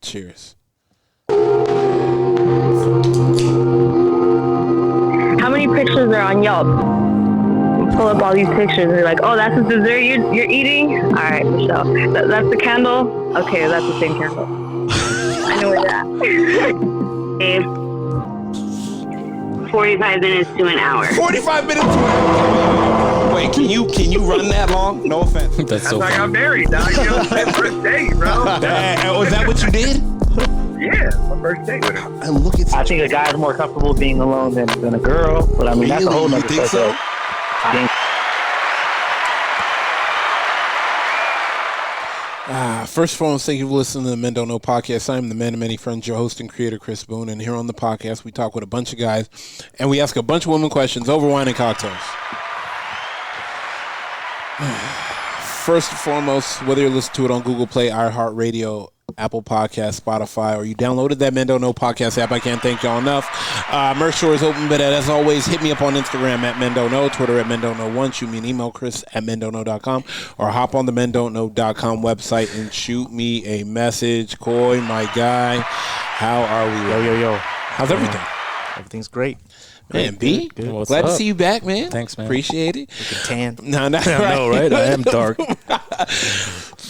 Cheers. How many pictures are on Yelp? Pull up all these pictures and you're like, oh, that's the dessert you're eating? All right, Michelle. That's the candle? Okay, that's the same candle. I know where that. 45 minutes to an hour. 45 minutes to an hour. Wait, can you run that long? No offense. That's so I got funny. married, dog. You know, first date, bro. Was that what you did? Yeah, my first date with her. I look at. I think a guy's more comfortable being alone than a girl, but I mean, that's a whole Really? nother You think so? subject. I think First of all, thank you for listening to the Men Don't Know podcast. I'm the man of many friends, your host and creator, Chris Boone. And here on the podcast, we talk with a bunch of guys, and we ask a bunch of women questions over wine and cocktails. First and foremost, whether you listen to it on Google Play, iHeartRadio, Apple Podcasts, Spotify, or you downloaded that Men Don't Know podcast app, I can't thank y'all enough. Merch store is open, but as always, hit me up on Instagram at Men Don't Know, Twitter at Men Don't Know 1, shoot me an email, Chris at mendontknow.com, or hop on the mendontknow.com website and shoot me a message. Coy, my guy, how are we? Yo. How's everything? Everything's great. Man, B, Good. What's glad up? to see you back, man. Thanks, man. Appreciate it. Looking tan. No, I know, right? I am dark.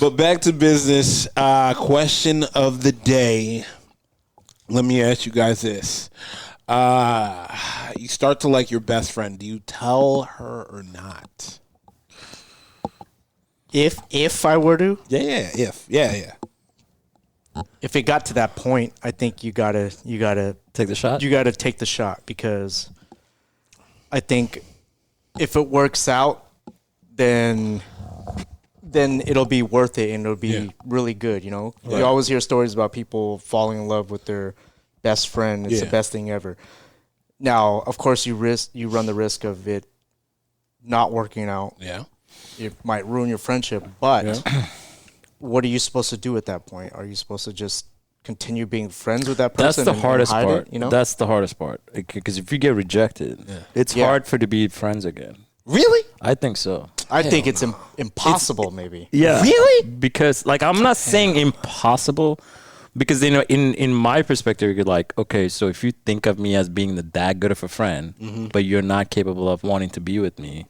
But back to business. Question of the day. Let me ask you guys this. You start to like your best friend. Do you tell her or not? If I were to, Yeah. if it got to that point, I think you gotta Take the shot. you gotta take the shot, because I think if it works out, then it'll be worth it and it'll be really good. You know, Right. you always hear stories about people falling in love with their best friend. It's the Yeah. best thing ever. Now, of course, you run the risk of it not working out. Yeah. It might ruin your friendship, but what are you supposed to do at that point? Are you supposed to just continue being friends with that person? That's the and hardest hide part. It, you know, That's the hardest part. Because if you get rejected, it's hard for to be friends again. Really? I think so. I think it's impossible. Maybe. Yeah. Really? Because, like, I'm not saying impossible, because, you know, in my perspective, you're like, okay, so if you think of me as being that good of a friend, but you're not capable of wanting to be with me,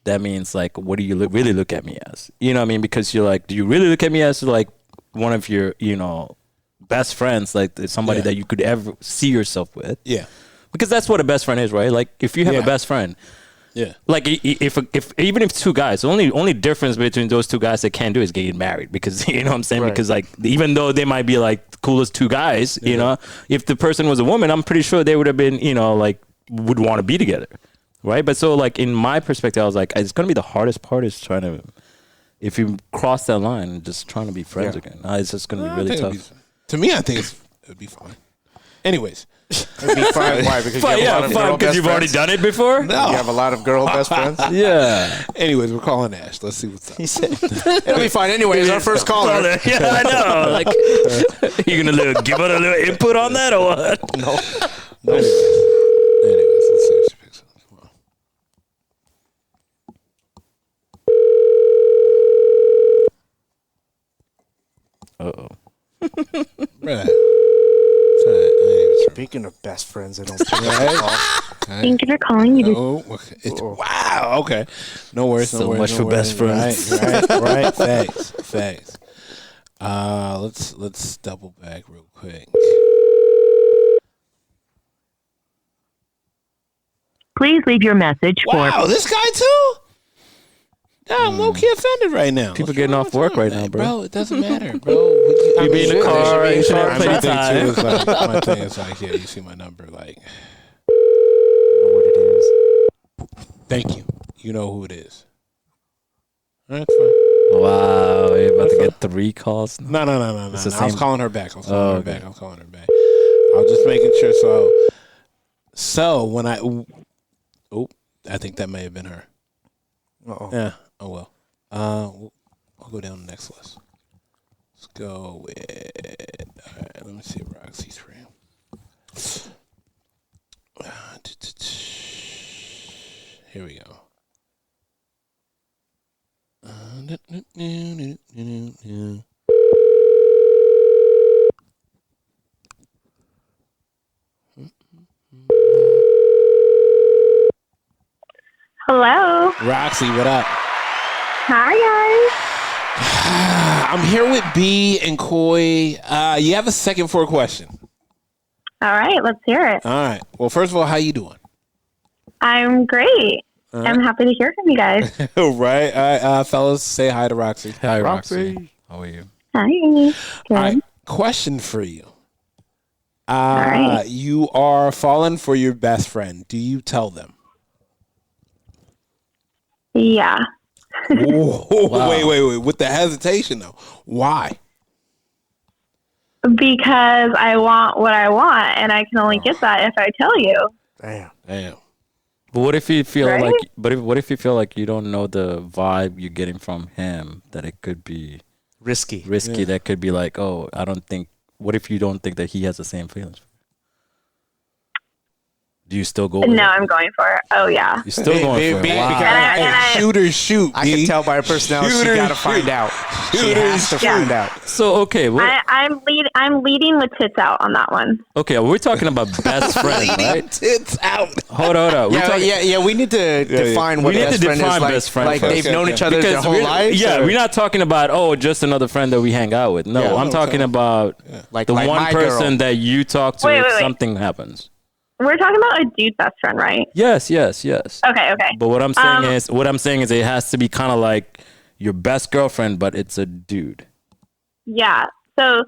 that means, like, what do you really look at me as? You know what I mean? Because you're like, do you really look at me as, like, one of your, you know, best friends, like somebody that you could ever see yourself with? Yeah. Because that's what a best friend is, right? Like, if you have a best friend, Yeah. like if even if two guys, the only difference between those two guys that can't do is getting married, because you know what I'm saying? Right. Because, like, even though they might be like the coolest two guys, you know, if the person was a woman, I'm pretty sure they would have been, you know, like, would want to be together, right? But so, like, in my perspective, I was like, it's gonna be the hardest part is trying to, if you cross that line, just trying to be friends again. It's just gonna be really tough. To me, I think it would be fine. Anyways. It'd be fine. Why? Because Fine, you have a lot of girl because best you've already friends? done it before. No. You have a lot of girl best friends. Yeah. Anyways, we're calling Ash. Let's see what's up. He said, "It'll be fine." Anyways, our first caller. Yeah, I know. Like, you gonna give it a little input on that or what? No. Anyways, let's see if she picks up. Come on. Uh-oh. Right. Speaking of best friends, I don't pick up the call. Thank you for calling. You Oh, okay. Wow. Okay. No worries. So no worries, much no for worries. best friends. Right. Facts. Let's double back real quick. Please leave your message Wow, this guy too. I'm low key offended right now. People What's getting wrong off with work you, right man? now, bro. It doesn't matter, bro. You be in the car, you should have plenty of time. My thing is like, yeah, you see my number, like, know what it is. thank you. You know who it is. All right, fine. Wow, you're about to get 3 calls. No. It's the I was same- calling her back. I was calling her back. I was just making sure. So when I think that may have been her. Uh-oh. Yeah. Oh well. I'll go down the next list. Let's go with. All right. Let me see if Roxy's free. Here we go. Hello. Roxy, what up? Hi, guys. I'm here with B and Koi. You have a second for a question. All right, let's hear it. All right. Well, first of all, how you doing? I'm great. All right. I'm happy to hear from you guys. All right. All right, fellas, say hi to Roxy. Hi, Roxy. How are you? Hi. Good. All right. Question for you. right. You are falling for your best friend. Do you tell them? Yeah. Whoa, wait. With the hesitation, though. Why? Because I want what I want, and I can only get that if I tell you. Damn. But what if you feel Right? like? What if you feel like you don't know the vibe you're getting from him? That it could be Risky. risky. That could be like, oh, I don't think. What if you don't think that he has the same feelings? Do you still go? With No, it? I'm going for it. Oh, yeah. You're still going for it. B, Wow. because And I- Shooters shoot. I can B. tell by her personality she Shooters got to shoot. find out. She Shooters has to shoot. find out. So okay, I'm leading with tits out on that one. okay, we're talking about best friend, right? Tits out. Hold on. We're talking, Yeah. We need to define what We need best to friend define is. Like, best friend like first. they've Okay, known okay. each other their whole lives. Yeah, or- we're not talking about just another friend that we hang out with. No, Yeah. I'm talking about Like the my one person girl. that you talk to Wait, if wait, wait. something happens. We're talking about a dude best friend, right? Yes. Okay. But what I'm saying is it has to be kind of like your best girlfriend, but it's a dude. Yeah. So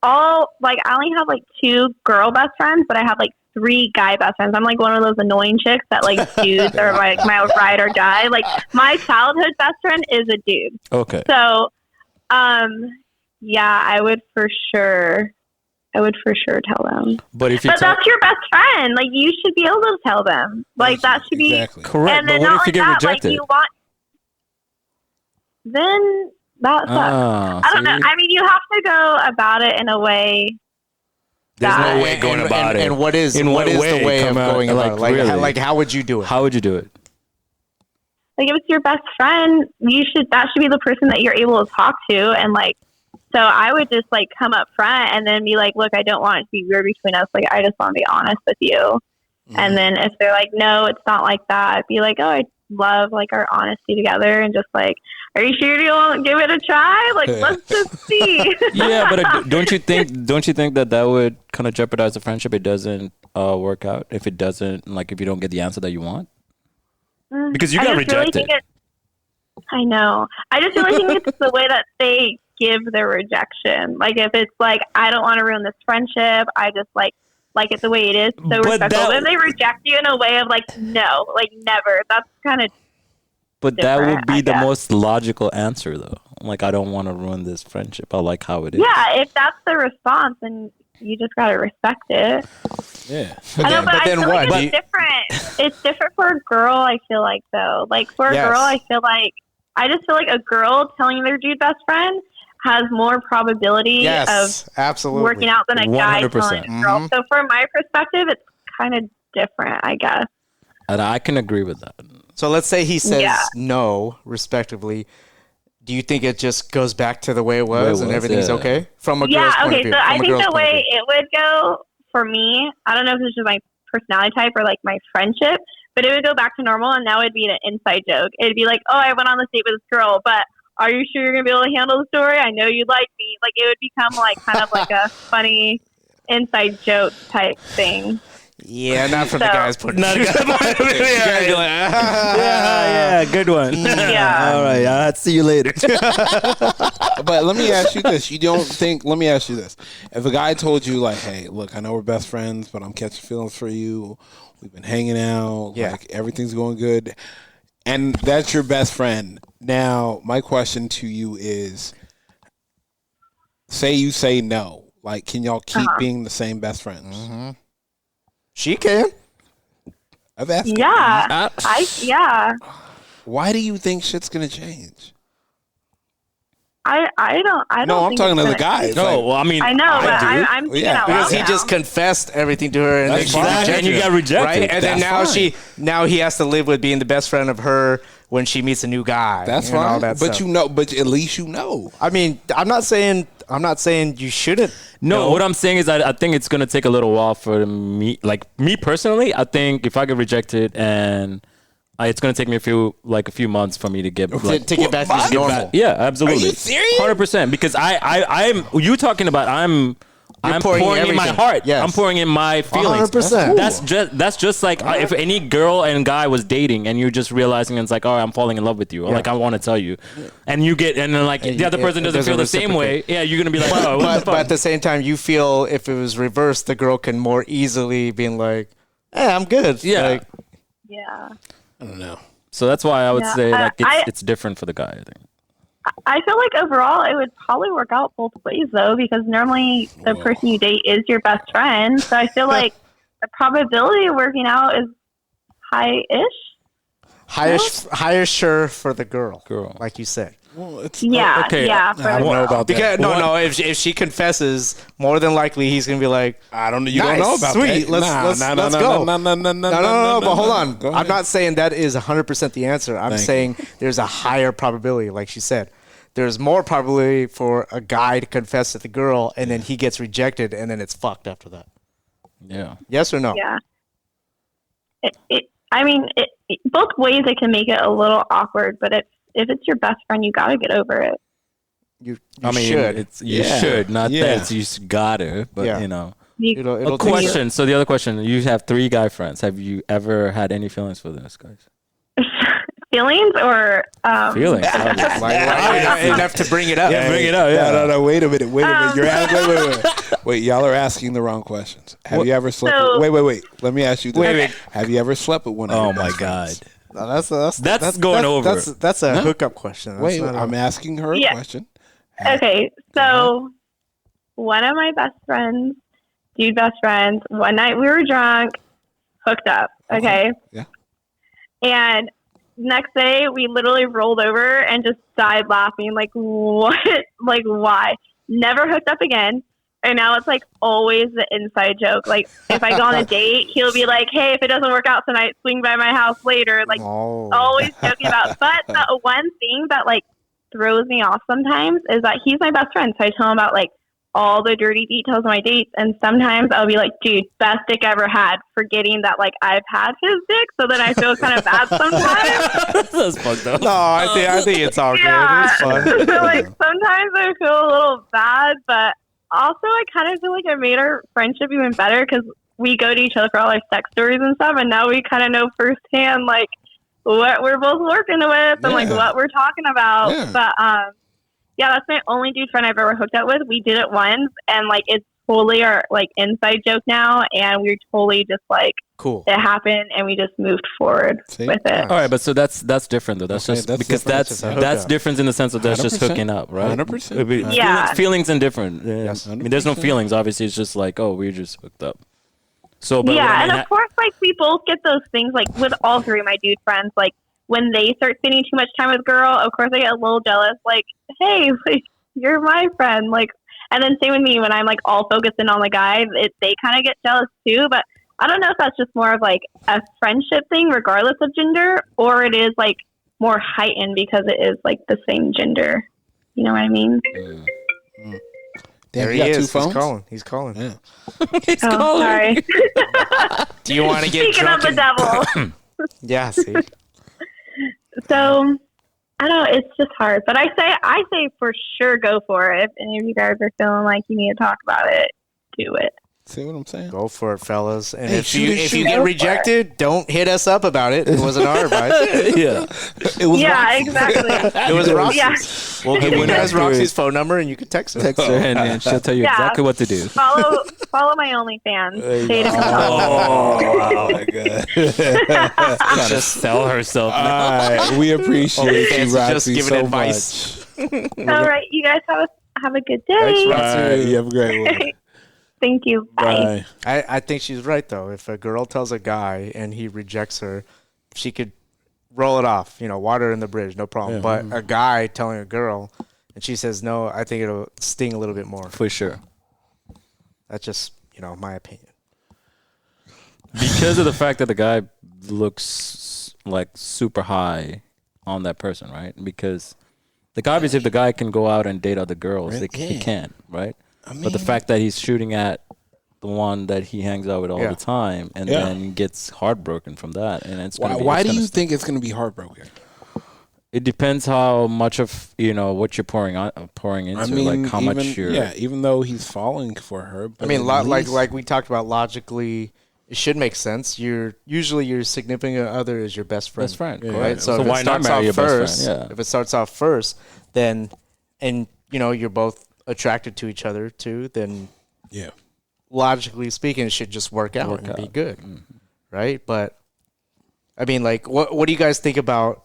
I only have like 2 girl best friends, but I have like 3 guy best friends. I'm like one of those annoying chicks that like dudes are like my ride or die. Like my childhood best friend is a dude. Okay. So, yeah, I would for sure tell them. But if you But that's your best friend. Like you should be able to tell them. Like that should be Exactly. correct, And but then what not if you like get that, rejected? like you want. Then that sucks. I don't know. see? I mean, you have to go about it in a way. There's no that- way going about it. And what is In what what is way? the way Come of out, going about it? Like, really? like how would you do it? How would you do it? Like if it's your best friend, that should be the person that you're able to talk to, and like. So I would just like come up front and then be like, look, I don't want it to be weird between us. Like I just want to be honest with you. Mm-hmm. And then if they're like, no, it's not like that, I'd be like, oh, I love like our honesty together, and just like, are you sure you won't give it a try? Like let's just see. Yeah, but don't you think that would kind of jeopardize the friendship? It doesn't work out if it doesn't, like if you don't get the answer that you want, because you I got just really rejected. think I know. I just really think it's the way that they give their rejection. Like if it's like, I don't want to ruin this friendship, I just like it the way it is, so But respectful. that- If they reject you in a way of like, no, like never, that's kind of But that would different, be I the guess. most logical answer, though. Like, I don't want to ruin this friendship. I like how it is. yeah. If that's the response, then you just gotta respect it. Yeah. I know, but I then feel what? like it's different. It's different for a girl. I feel like though, like for a Yes. girl, I just feel like a girl telling their dude best friend has more probability Yes, of absolutely. working out than a guy 100%. telling a girl. So from my perspective, it's kind of different, I guess. And I can agree with that. So let's say he says Yeah. no, respectively. Do you think it just goes back to the way it was, and was, everything's yeah. okay from a girl's Yeah, point of okay. view? So I From a think girl's the point of way view. it would go for me, I don't know if it's just my personality type or like my friendship, but it would go back to normal, and now it'd be an inside joke. It'd be like, oh, I went on this date with this girl, but are you sure you're gonna be able to handle the story? I know you'd like me. Like it would become like kind of like a funny inside joke type thing. Yeah, not from the So- guy's point of view. Yeah, good one. Yeah. All right, I'll see you later. But let me ask you this. Let me ask you this. If a guy told you, like, hey, look, I know we're best friends, but I'm catching feelings for you. We've been hanging out. Yeah. Like, everything's going good. And that's your best friend. Now, my question to you is, say you say no. Like, can y'all keep being the same best friends? She can. I've asked. Yeah. Yeah. Why do you think shit's going to change? I don't. No, I'm think talking it's to the gonna- guys. No, Like, well, I mean, I know, but do. I'm thinking Yeah, out Because loud he now. just confessed everything to her, and then That's she fine. rejected And you him, got rejected. right? And then That's now fine. he has to live with being the best friend of her when she meets a new guy. That's and all fine. that But stuff. but at least you know. I mean, I'm not saying you shouldn't. No, what I'm saying is I think it's gonna take a little while for me. Like me personally, I think if I get rejected and it's gonna take me a few months for me to get like, to get back to normal. yeah, absolutely. Are you serious? 100%. Because I'm you talking about I'm pouring pouring in my everything. heart. Yes. I'm pouring in my feelings. 100%. That's just like if any girl and guy was dating and you're just realizing it's like, oh, I'm falling in love with you, or like I want to tell you, and then like the other person doesn't feel the same way. Yeah, you're gonna be like, oh, what the fuck? But at the same time, you feel if it was reversed, the girl can more easily be like, "Hey, I'm good." Yeah. Like, Yeah. I don't know. So that's why I would Yeah, say like I- it's different for the guy. I think. I feel like overall it would probably work out both ways though, because normally the person you date is your best friend. So I feel like the probability of working out is high-ish. higher sure for the girl, like you said. Well, it's Yeah, okay. yeah. I don't know about Because that. if she confesses, more than likely he's gonna be like, I don't know. You nice, don't know about sweet. that. Let's go. No. But hold on. Go I'm ahead. not saying that is 100% the answer. I'm Thank saying there's a higher probability, like she said. There's more probability for a guy to confess to the girl, and then he gets rejected, and then it's fucked after that. Yeah. Yes or no? Yeah. I mean, both ways it can make it a little awkward, but if it's your best friend, you gotta get over it. You I mean, should. you should, not that it's, you gotta, but Yeah. you know. It'll A take question. So the other question: you have 3 guy friends. Have you ever had any feelings for this, guys? Feelings or Feelings. enough to bring it up. Yeah, bring it up. Yeah. No. Wait a minute. You're wait. Y'all are asking the wrong questions. Have you ever slept? So- Wait. Let me ask you this. Wait. Have you ever slept with one of Oh your my best God. friends? No, that's going over. That's a hookup question. That's Wait, not a- I'm asking her a Yeah. question. Okay, so one of my best friends, dude best friends, one night we were drunk, hooked up, okay? Yeah. And next day we literally rolled over and just died laughing. Like, what? Like, why? Never hooked up again. And now it's like always the inside joke. Like, if I go on a date, he'll be like, hey, if it doesn't work out tonight, swing by my house later. Like, always joking about. But the one thing that like throws me off sometimes is that he's my best friend. So I tell him about like all the dirty details of my dates. And sometimes I'll be like, dude, best dick ever had, forgetting that like I've had his dick. So then I feel kind of bad sometimes. That's fucked up. No, I think it's all Yeah. good. It's fun. Like sometimes I feel a little bad, but also I kind of feel like it made our friendship even better because we go to each other for all our sex stories and stuff. And now we kind of know firsthand like what we're both working with and like what we're talking about. Yeah. But yeah, that's my only dude friend I've ever hooked up with. We did it once and like it's totally our like inside joke now, and we're totally just like Cool. it happened and we just moved forward See? with it. All right, but so that's different though. That's Okay, just that's because different. that's It's just a hookup. that's different in the sense of that's just 100%. hooking up, right? 100%. It'd be- Yeah. Feelings and different. Yeah. Yes. I mean, there's no 100%. feelings. Obviously, it's just like, oh, we're just hooked up. So, but Yeah, what I and mean, of course, like we both get those things. Like with all 3 of my dude friends, like when they start spending too much time with girl, of course I get a little jealous. Like, hey, like you're my friend. Like, and then same with me when I'm like all focused in on the guy, they kind of get jealous too. But I don't know if that's just more of like a friendship thing, regardless of gender, or it is like more heightened because it is like the same gender. You know what I mean? Damn, There you he got 2 is. phones? He's calling. Yeah. he's Oh, calling. sorry. Do you want to get Speaking of drunk? the devil. Yeah, see. So I don't know, it's just hard. But I say for sure go for it. If any of you guys are feeling like you need to talk about it, do it. See what I'm saying? Go for it, fellas. And Hey, if shoot you it, if shoot you it. get rejected, don't hit us up about it. It wasn't our advice. Yeah. It was Yeah, Roxy. exactly. It was Roxy's. Yeah. We'll give Hey, you when guys I- Roxy's phone number, and you can text her. Text her and she'll tell you Yeah. exactly what to do. Follow my OnlyFans. Data Oh my God. Trying to sell herself. All right, we appreciate OnlyFans you, is Roxy, just giving so advice. much. All right, you guys have a good day. Thanks, All Roxy. right, you have a great one. Thank you. Bye. Bye. I think she's right though. If a girl tells a guy and he rejects her, she could roll it off. Water in the bridge, no problem. Yeah. But a guy telling a girl and she says no, I think it'll sting a little bit more. For sure. That's just my opinion. Because of the fact that the guy looks like super high on that person, right? Because obviously if the guy can go out and date other girls, he can, right? But the fact that he's shooting at the one that he hangs out with all Yeah. the time, and Yeah. then gets heartbroken from that. And it's Why do you think it's going to be heartbroken? It depends how much of what you're pouring into, I mean, like how much you're. even though he's falling for her. But I mean, at least- like we talked about logically, it should make sense. Usually your significant other is your best friend. Best friend, Yeah. correct? Right? So, So if why it not starts marry off your best first, friend? Yeah. if it starts off first, then and you're both attracted to each other too, then yeah. logically speaking, it should just work out and be out. good, right? But I mean, like, what do you guys think about?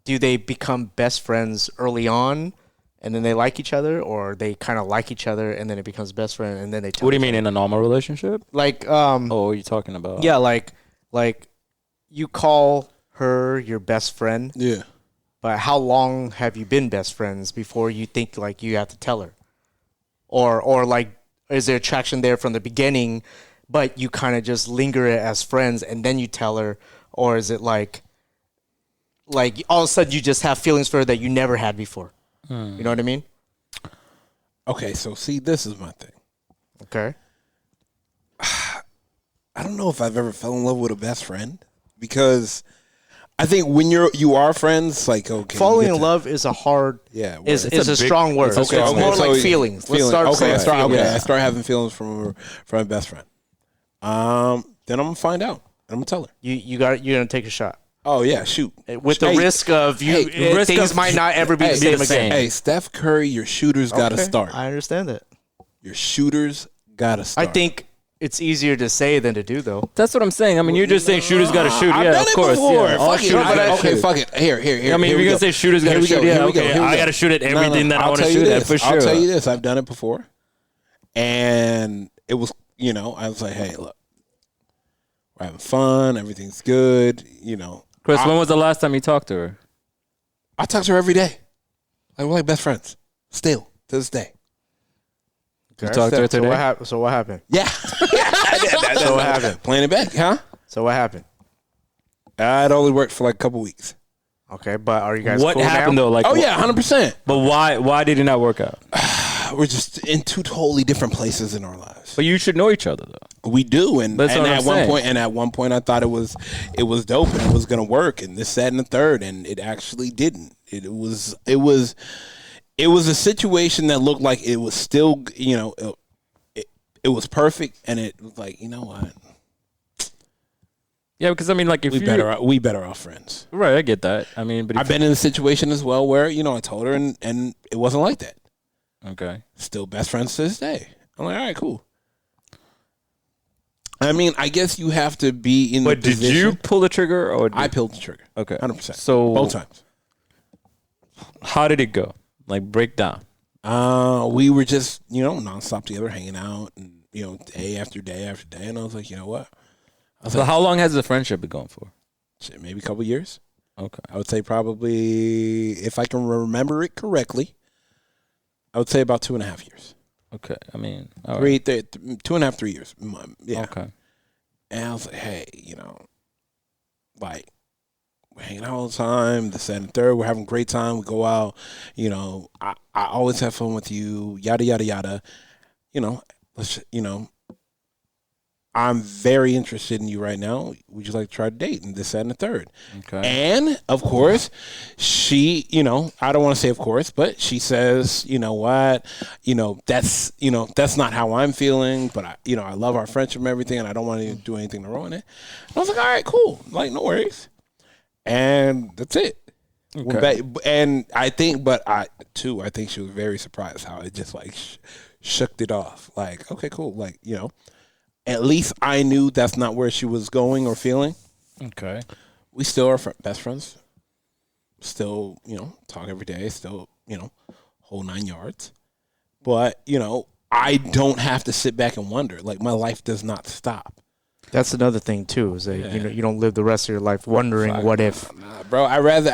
Do they become best friends early on, and then they like each other, or they kind of like each other, and then it becomes best friend, and then they? What do you mean in a normal relationship? Like, Oh, what are you talking about? yeah, like you call her your best friend, Yeah. but how long have you been best friends before you think like you have to tell her, or like is there attraction there from the beginning, but you kind of just linger it as friends and then you tell her, or is it like all of a sudden you just have feelings for her that you never had before? You know what I mean? Okay, so see, this is my thing. Okay. I don't know if I've ever fell in love with a best friend because I think when you are friends, like okay, Falling you get in love is a hard, Yeah, word. is It's a strong word. it's a It's strong more word. like So, feelings. Let's start okay, saying feelings. I start having feelings from a best friend. Then I'm gonna find out. I'm gonna tell her. You're gonna take a shot. Oh yeah, shoot. With the risk of things might not ever be the same again. Hey, Steph Curry, your shooters got to Okay, start. I understand that. Your shooters got to I start. think it's easier to say than to do, though. That's what I'm saying. I mean, you're just saying shooters got to shoot. I've Yeah, done of it course. before. Yeah, all Fuck it. shooters gotta Okay, shoot. fuck it. Here. I mean, if you're gonna say shooters got to shoot, yeah, okay. I got to shoot at everything that I want to shoot at for sure. I'll tell you this. I've done it before, and it was I was like, hey, look, we're having fun. Everything's good. Chris, when was the last time you talked to her? I talk to her every day. Like we're like best friends. Still to this day. You talked to her So today? what happened? Yeah. So what happened? Playing it back, huh? So what happened? It only worked for like a couple weeks. Okay, but are you guys What cool happened now? though? Like, Oh yeah, 100%. But why did it not work out? We're just in two totally different places in our lives. But you should know each other though. We do, and That's what I'm saying. at one point, I thought it was dope and it was gonna work, and this, that, and the third, and it actually didn't. It was a situation that looked like it was still, it was perfect, and it was like, you know what, Yeah, because I mean, like if we better off friends. right, I get that. I mean, but if I've been in a situation as well where I told her, and it wasn't like that. okay. Still best friends to this day. I'm like, all right, cool. I mean, I guess you have to be in But the did position. you pull the trigger or I pulled the trigger. Okay. 100%. So Both times. how did it go? Like break down. We were just, nonstop together, hanging out, and day after day after day. And I was like, you know what? So how long has the friendship been going for? Shit, maybe a couple years. Okay. I would say probably, if I can remember it correctly, I would say about 2.5 years. Okay. I mean, all right. 2.5, 3 years. Yeah. Okay. And I was like, hey, like, we're hanging out all the time, this, that, and the third. We're having a great time. We go out. I always have fun with you, yada, yada, yada. I'm very interested in you right now. Would you like to try to date? And this, that, and the third. Okay. And, of course, she, I don't want to say of course, but she says, you know what, that's not how I'm feeling, but I love our friendship and everything, and I don't want to do anything to ruin it. And I was like, all right, cool. Like, no worries. And that's it. Okay. And I think she was very surprised how it just like shook it off. Like, okay, cool. Like, at least I knew that's not where she was going or feeling. Okay. We still are best friends. Still, talk every day. Still, whole 9 yards. But, I don't have to sit back and wonder. Like, my life does not stop. That's another thing too. Is that you don't live the rest of your life wondering what if. Nah, bro, I rather.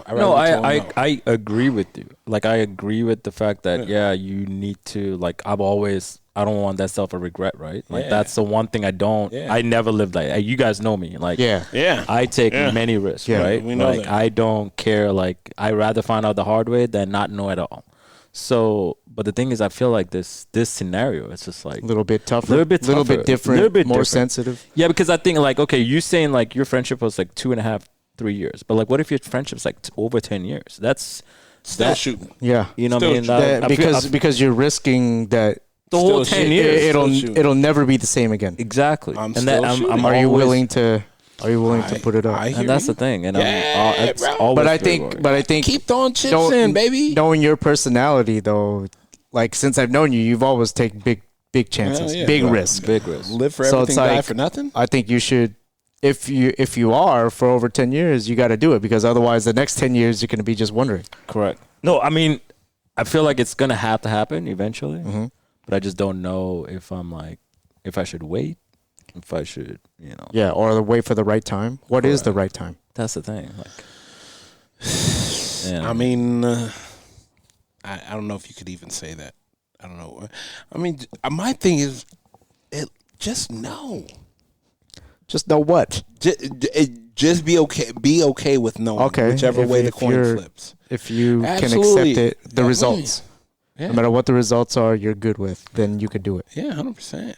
No, I agree with you. Like I agree with the fact that you need to like I don't want that self a regret, right? Like that's the one thing I don't. Yeah. I never lived like you guys know me. Like Yeah. I take many risks, Yeah, right? we know like that. I don't care. Like I rather find out the hard way than not know at all. So, but the thing is, I feel like this scenario, it's just like A little bit tougher. Little bit little bit tougher. different. Little bit more different. sensitive. yeah, because I think like, okay, you saying like your friendship was like 2.5, 3 years, but like, what if your friendship's like over 10 years? That's Still shooting. Yeah. you know what I Still mean? That- I feel- because you're risking that the whole still 10 shit. years. Still it'll shooting. it'll never be the same again. Exactly. I'm and still that shooting. I'm Are you always- willing to put it up? I hear And that's you. the thing. And Yeah, it's bro. always but I very think worried. but I think Keep throwing chips Don't- in, baby. knowing your personality though, like since I've known you, you've always taken big chances, yeah, big bro. risk. big risk. Live for So everything, it's die like- for nothing. I think you should, if you are for over 10 years, you got to do it because otherwise the next 10 years you're going to be just wondering. Correct. No, I mean, I feel like it's gonna have to happen eventually, but I just don't know if I'm like, if I should wait, if I should, Yeah, or wait for the right time. What is the right time? That's the thing. Like, I mean, I don't know if you could even say that. I don't know. I mean, my thing is, just know. Just know what. Just be okay. Be okay with knowing. Okay, Whichever way the if coin you're- flips. If you Absolutely. can accept it, the Yeah. results. Yeah. No matter what the results are, you're good with, then you could do it. Yeah, 100%.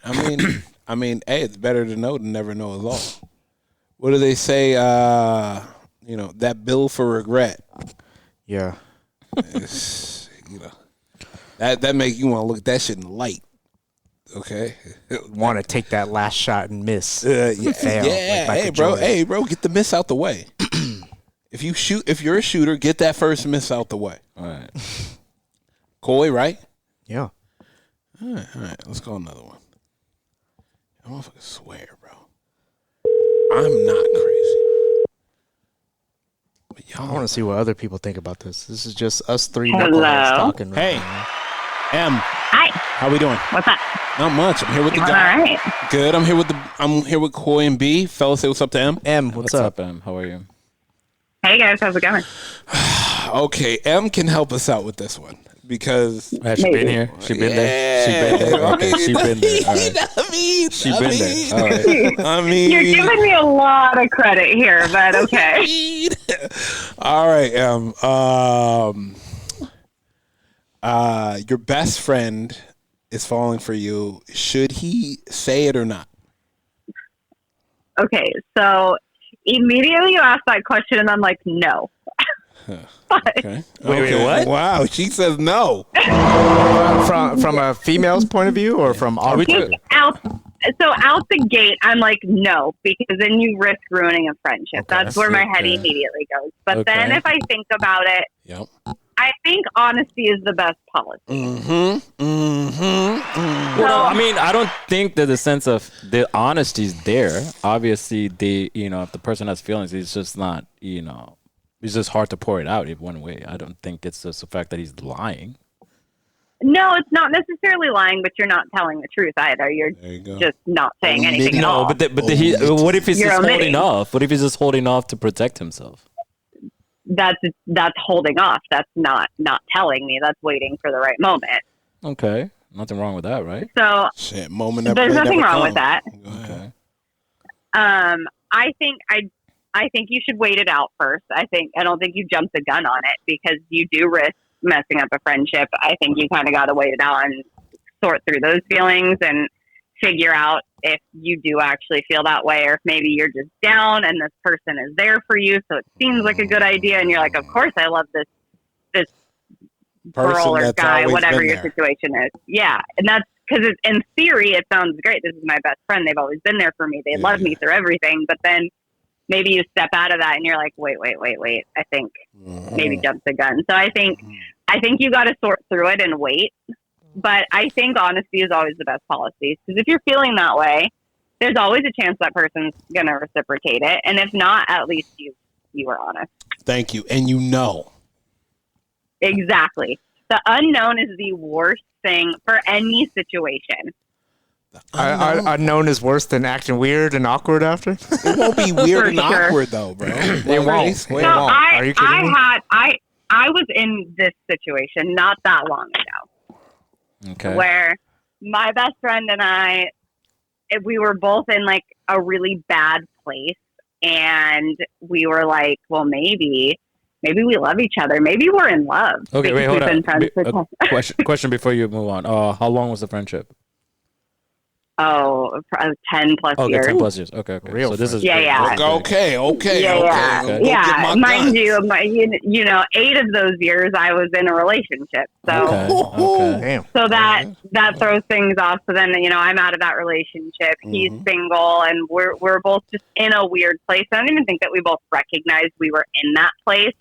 I mean, hey, it's better to know than never know at all. What do they say? That bill for regret. Yeah. Is, that make you want to look at that shit in the light. Okay. Want to take that last shot and miss. Yeah. Fail, Yeah. like Michael Hey, bro. Jordan. Hey, bro. Get the miss out the way. If you're a shooter, get that first miss out the way. all right. Coy, right? Yeah. All right. Let's go another one. I don't fucking swear, bro. I'm not crazy. But I y'all want to see what other people think about this. This is just us three Hello. knuckleheads talking. Right Hey. now. M, Hi. how we doing? What's up? Not much. I'm here with the All guy. right. Good. I'm here with Coy and B. Fellas, say what's up to M. M, what's up? Em? How are you? Hey guys, how's it going? Okay, M can help us out with this one because Has she been here? She been there? She been there? Okay, she been there. All right. She been there. All right. I mean, You're giving me a lot of credit here, but okay. All right, your best friend is falling for you. Should he say it or not? Okay, so immediately you asked that question, and I'm like, no. Okay. Wait, what? Wow, she says no. From a female's point of view or from our we point of good? view? Out the gate, I'm like, no, because then you risk ruining a friendship. That's where my head Okay. immediately goes. But then Okay. if I think about it, Yep. I think honesty is the best policy. Mm-hmm. Well, I mean, I don't think that the sense of the honesty is there. Obviously, if the person has feelings, it's just not, it's just hard to pour it out in one way. I don't think it's just the fact that he's lying. No, it's not necessarily lying, but you're not telling the truth either. You're There you go. just not saying anything at all. No, what if he's You're just holding omitting. off? What if he's just holding off to protect himself? That's holding off. That's not telling me. That's waiting for the right moment. Okay, nothing wrong with that, right? So Shit, moment never. there's may nothing never wrong come. with that. Go ahead. Okay. I think you should wait it out first. I don't think you jump the gun on it because you do risk messing up a friendship. I think you kind of got to wait it out and sort through those feelings and figure out if you do actually feel that way or if maybe you're just down and this person is there for you. So it seems like a good idea. And you're like, of course I love this Person girl or that's guy, always whatever been your there. situation is. Yeah. And that's because in theory, it sounds great. This is my best friend. They've always been there for me. They love me through everything. But then maybe you step out of that and you're like, wait. I think maybe jump the gun. So I think you got to sort through it and wait. But I think honesty is always the best policy because if you're feeling that way, there's always a chance that person's going to reciprocate it. And if not, at least you were honest. Thank you. And you know. Exactly. The unknown is the worst thing for any situation. Unknown is worse than acting weird and awkward after? It won't be weird For and sure. awkward though, bro. It won't. So It won't. Are you kidding me? I was in this situation not that long ago Okay. where my best friend and I, we were both in like a really bad place and we were like, well, maybe maybe we love each other. Maybe we're in love. Okay, because wait, hold we've been on. friends for Question before you move on. How long was the friendship? 10 plus Okay, years. 10 plus years. Okay. Real So this is Yeah. Okay. Yeah. Go get my Mind guns. you, 8 of those years I was in a relationship. So Okay. Damn. so that throws things off. So then, I'm out of that relationship. He's single, and we're both just in a weird place. I don't even think that we both recognized we were in that place.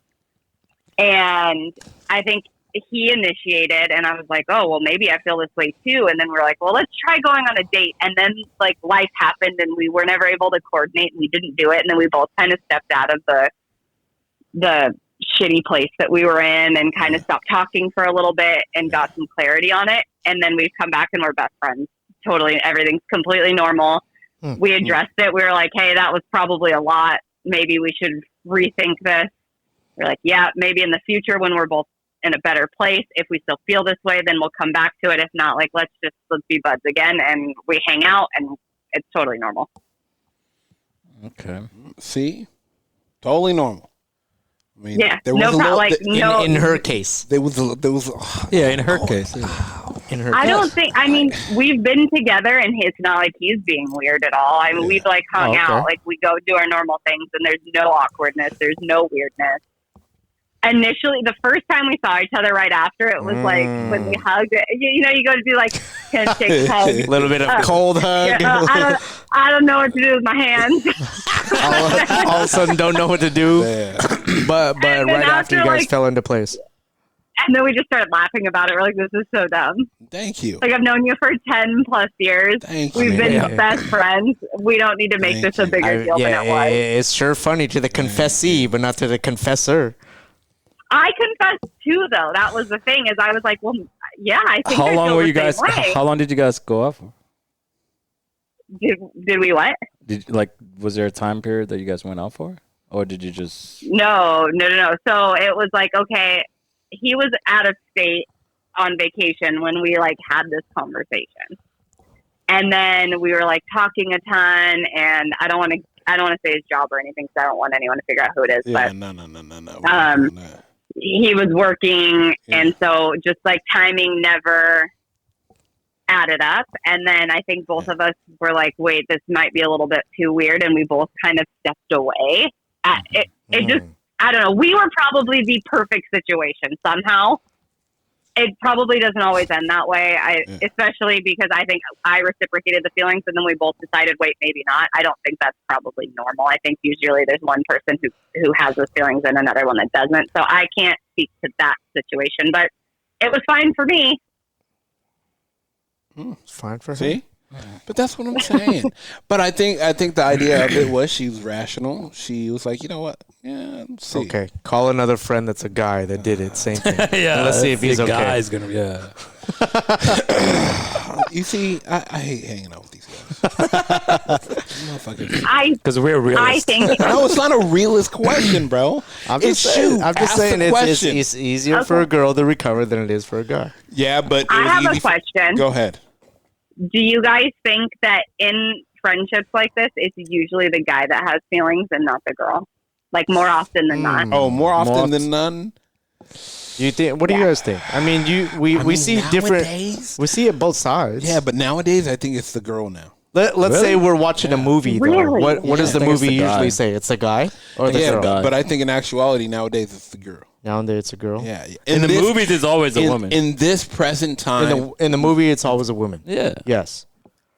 And I think he initiated, and I was like, oh, well, maybe I feel this way too. And then we're like, well, let's try going on a date. And then like life happened, and we were never able to coordinate, and we didn't do it. And then we both kind of stepped out of the shitty place that we were in and kind of stopped talking for a little bit and got some clarity on it. And then we've come back and we're best friends. Totally. Everything's completely normal. We addressed it. We were like, hey, that was probably a lot. Maybe we should rethink this. We're like, yeah, maybe in the future when we're both in a better place, if we still feel this way, then we'll come back to it. If not, like, let's be buds again. And we hang out, and it's totally normal. Okay. See? Totally normal. I mean, Yeah. there was In her case. there was Yeah, in her case. In her I case. don't think, we've been together, and it's not like he's being weird at all. I mean, we've like hung out, like we go do our normal things, and there's no awkwardness. There's no weirdness. Initially, the first time we saw each other right after, it was like when we hugged. You go to do like handshake hug. A little bit of cold hug. Yeah, I don't know what to do with my hands. all of a sudden, don't know what to do. But then right after you after, guys like- fell into place. And then we just started laughing about it. We're like, this is so dumb. Thank you. Like, I've known you for 10 plus years. Thank you. We've been Yeah. best friends. We don't need to make Thank this a you. bigger deal than it was. It's sure funny to the confessee, but not to the confessor. I confessed too, though. That was the thing. Is I was like, well, yeah, I think. How I long feel were the you guys? same way. How long did you guys go out for? Did we what? Was there a time period that you guys went out for, or did you just? No. So it was like, okay, he was out of state on vacation when we like had this conversation, and then we were like talking a ton. And I don't want to say his job or anything, because I don't want anyone to figure out who it is. Yeah, but no. he was working, and so just like timing never added up. And then I think both of us were like, wait, this might be a little bit too weird, and we both kind of stepped away. It just, I don't know, we were probably the perfect situation somehow. It probably doesn't always end that way. Especially because I think I reciprocated the feelings, and then we both decided, wait, maybe not. I don't think that's probably normal. I think usually there's one person who has those feelings and another one that doesn't. So I can't speak to that situation, but it was fine for me. It's fine for her. See? But that's what I'm saying. But I think the idea of it was she was rational. She was like, you know what? Yeah, let's see. Okay, call another friend that's a guy that did it. Same thing. Yeah, let's see if he's the okay. guy's gonna. Yeah. You see, I hate hanging out with these guys. Motherfuckers. Because we're realists. I think No, it's not a realist question, bro. I'm just saying it's easier for a girl to recover than it is for a guy. Yeah, but I have a question. Go ahead. Do you guys think that in friendships like this, it's usually the guy that has feelings and not the girl? Like more often than not. Oh, more often than none. You think? What do you guys think? I mean, we see different. We see it both sides. Yeah, but nowadays I think it's the girl now. Let's say we're watching a movie. Though. Really? What does the I think it's movie the guy. usually say? It's the guy or the girl? guy. But I think in actuality nowadays it's the girl. Nowadays it's a girl. Yeah. In the movies, it's always a woman. In this present time, In the movie, it's always a woman. Yeah. Yes.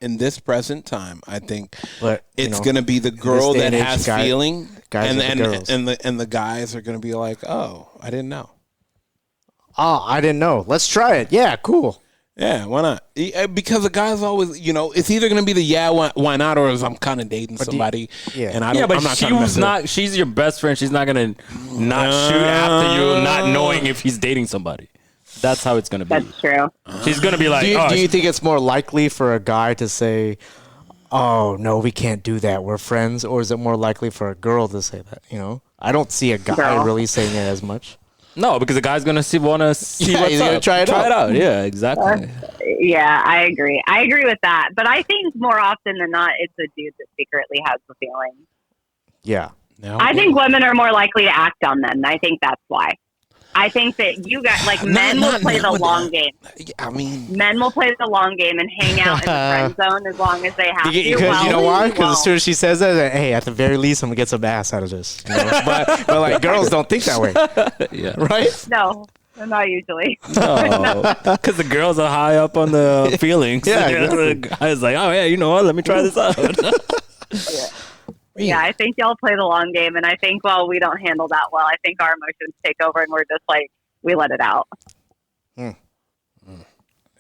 in this present time, I think But it's gonna be the girl day that and age, has guys feeling, are the and girls. the guys are gonna be like, oh, I didn't know. Oh, I didn't know. Let's try it. Yeah, cool. Yeah, why not? Because the guy's always, it's either gonna be the why not, or is I'm kind of dating somebody, and I don't. Yeah, but I'm not she trying to mess was it up. not. She's your best friend. She's not gonna not shoot after you, not knowing if he's dating somebody. That's how it's gonna be. That's true. She's gonna be like, Do you think it's more likely for a guy to say, "Oh no, we can't do that. We're friends," or is it more likely for a girl to say that? I don't see a guy Girl. really saying it as much. no, because the guy's gonna want to see Yeah, what's he's gonna up. try it out. Yeah, exactly. Yeah, I agree. I agree with that. But I think more often than not, it's a dude that secretly has the feeling. Yeah. No, I think women are more likely to act on men. I think that's why. I think that you got like men will play the long game. I mean, Men will play the long game and hang out in the friend zone as long as they have to. Because you know why? Because as soon as she says that, hey, at the very least, I'm gonna get some ass out of this. You know? but like girls don't think that way. Yeah. Right? No, not usually. Because the girls are high up on the feelings. Yeah, The guy's like, oh, yeah, you know what? Let me try this out. Yeah, I think y'all play the long game, and I think we don't handle that well. I think our emotions take over, and we're just like we let it out.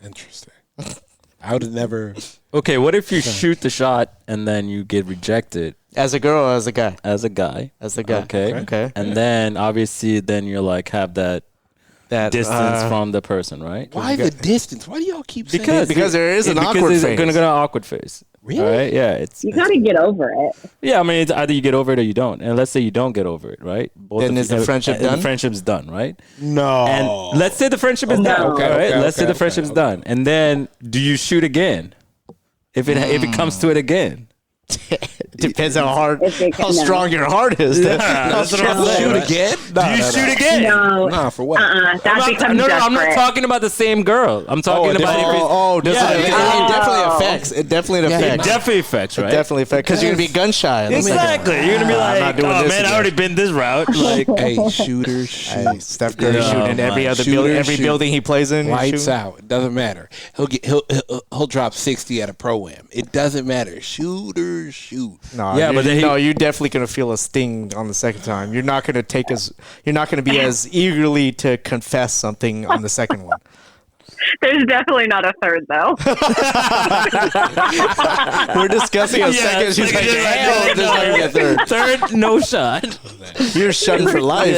interesting. I would have never. Okay, what if you shoot the shot and then you get rejected? As a girl or as a guy? As a guy. As a guy. Okay. And then obviously, then you're like have that distance from the person, right? Why the distance? Why do y'all keep saying Because there is an awkward because phase. it's gonna go an awkward phase. Really? Right? Yeah. You got to get over it. Yeah, I mean, it's either you get over it or you don't. And let's say you don't get over it, right? Then is the friendship done? The friendship's done, right? No. And let's say the friendship is done. Okay, right? okay, Let's say okay, the friendship's okay. done. And then do you shoot again? If it comes to it again. Depends how No. strong your heart is. That's what I'm saying, Shoot right? again? Do you shoot again? No, Nah, for what? that becomes desperate. I'm not talking about the same girl. I'm talking about does Yeah, it, yeah. it definitely affects. It definitely it affects. definitely affects, right? It definitely affects because you're gonna be gun shy. Exactly. You're gonna be I'm like, not doing oh this man, I again." already been this route. Like, Hey, shooters, shoot. Hey, Steph Curry Yeah, shooting every man. other Shooter, building, every shoot. building he plays in. he's Lights shooting. out. It doesn't matter. He'll drop 60 at a pro-am. It doesn't matter. Shooters, shoot. No, Yeah, yeah, but then you're definitely gonna feel a sting on the second time. You're not gonna You're not gonna be as eagerly to confess something on the second one. There's definitely not a third though. We're discussing a second. She's like, hell, there's not gonna be a third. third, no shot. You're shut for life.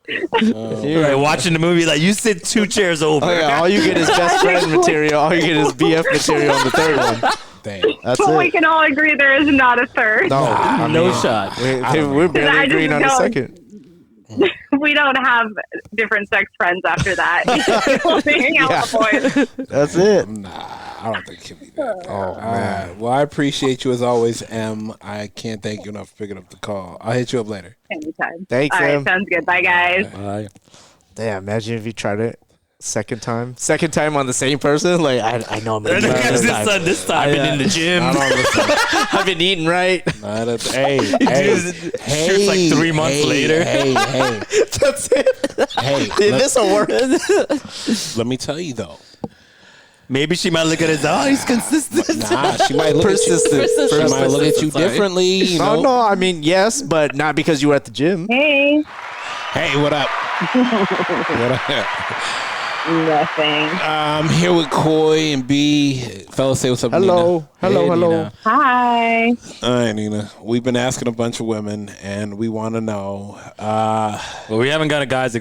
You're Like watching the movie, like you sit 2 chairs over. Oh yeah, all you get is best friend material. All you get is BF material on the third one. Damn. That's But we it. can all agree there is not a third. No, I No mean, shot. we're barely I just agreeing on the don't- second. We don't have different sex friends after that. We hang out with the boys. That's it. Nah, I don't think it can be that. Oh All man. right. Well, I appreciate you as always, Em. I can't thank you enough for picking up the call. I'll hit you up later. Anytime. Thanks, All right, Em. sounds good. Bye, guys. Bye. Damn, imagine if you tried it second time on the same person. Like I know I'm gonna do it This time, I've been in the gym. I've been eating right. Not a, hey, Shoots like 3 months later. Hey, That's it. hey. This will work. Let me tell you though. Maybe she might look at it as, oh, he's consistent. Nah, she might look at you. She might look at you Sorry. differently. You know? No, I mean yes, but not because you were at the gym. Hey. Hey, what up? What up? Nothing. I'm here with Coy and B. Fellas, say what's up, Hello, Nina. hello, Hey, hello. Nina. Hi. All right, Nina. We've been asking a bunch of women, and we want to know. Well, we haven't got a guy's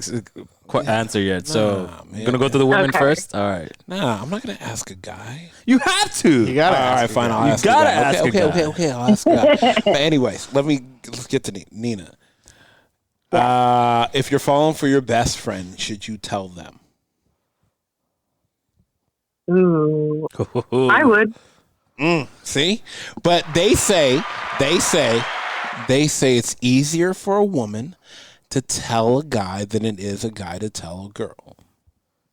answer yet, so man. I'm gonna go to the women Okay. first. All right. Nah, I'm not gonna ask a guy. You have to. You gotta. All right, ask fine. me. I'll You ask gotta a guy. ask a guy. Okay. I'll ask a guy. But anyways, let's get to Nina. If you're falling for your best friend, should you tell them? Ooh. I would. See, but they say it's easier for a woman to tell a guy than it is a guy to tell a girl.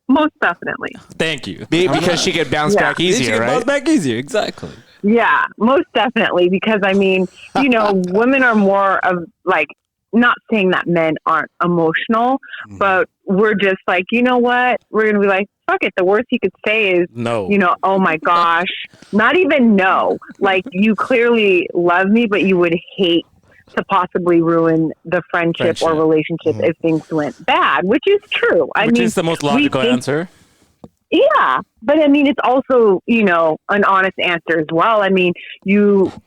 Most definitely. Thank you. Because she could bounce back She easier, can bounce right? back easier. Exactly. Yeah, most definitely. Because I mean, women are more of like, not saying that men aren't emotional, but we're just like, you know what? We're going to be like, fuck it. The worst he could say is, No. oh my gosh, not even no. Like, you clearly love me, but you would hate to possibly ruin the friendship or relationship if things went bad, which is true. Which is the most logical answer. Yeah, but I mean, it's also, an honest answer as well. I mean,